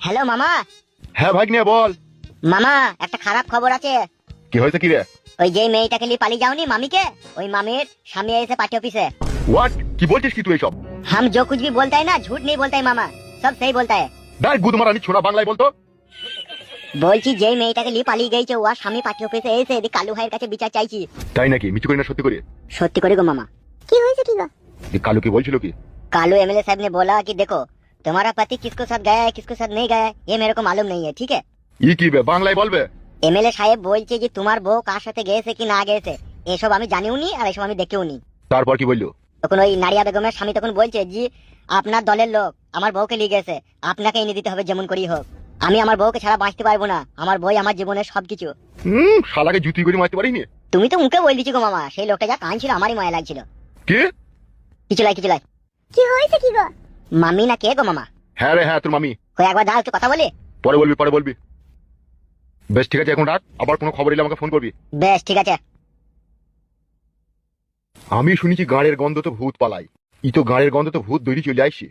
Hello মামা। হ্যাঁ ভাগ্নে বল। মামা একটা খারাপ খবর আছে। কি হয়েছে কি রে? ওই যে মেয়েটাকে নিয়ে পালিয়ে যাওনি মামিকে, ওই মামির স্বামী এসে পার্টি অফিসে। হোয়াট? কি বলছিস কি তুই এসব? हम जो कुछ भी बोलता है ना झूठ नहीं बोलता है मामा, सब सही बोलता है। দেখ গুদমারানি ছোড়া বাংলায় বলতো। বলছি যে মেয়েটাকে নিয়ে পালিয়ে গেছে ওর স্বামী পার্টি অফিসে এসে এদিকে কালু ভাইয়ের কাছে বিচার চাইছি। তাই নাকি? মিছু করি না সত্যি করে? সত্যি করে গো মামা। কি হয়েছে কি গো? যে কালু কি বলছিল কি? कालू एमएलए साहब ने बोला कि देखो तुम्हारा पति किसको साथ गया है किसको साथ नहीं गया है ये मेरे को मालूम नहीं है, ठीक है। ই কি বে বাংলায় বলবে? এমএলএ সাহেব বলছে যে তোমার বউ কার সাথে গেছে কি না গেছে এসব আমি জানিও নি আর এসব আমি দেখেও নি। তারপর কি বললো? তখন ওই নারিয়া বেগমের স্বামী তখন বলছে জি আপনার দলের লোক আমার বউকে নিয়ে গেছে, আপনাকে এনে দিতে হবে যেমন করেই হোক। আমি আমার বউকে ছাড়া বাঁচতে পারবো না, আমার বই আমার জীবনের সবকিছু। শালাকে জুতি করে মারতে পারিনি। তুমি তো মুখে বল দিচ্ছি গো মামা, সেই লোকটা যা কান ছিল আমারই মায়া লাগছিল। কি? কিছু লাই কি হয়েছে কি গো? মামি না কে গো মামা? হ্যাঁ রে হ্যাঁ, তোর মামি। কই একবার দাও একটু কথা বলি। পরে বলবি। বেশ ঠিক আছে, এখন রাখ, আবার কোনো খবর এলে আমাকে ফোন করবি। বেশ ঠিক আছে। আমি শুনেছি গাঁড়ের গন্ধ তো ভূত পালাই। ই তো গাঁড়ের গন্ধ তো ভূত দৈরি চলে আসছে।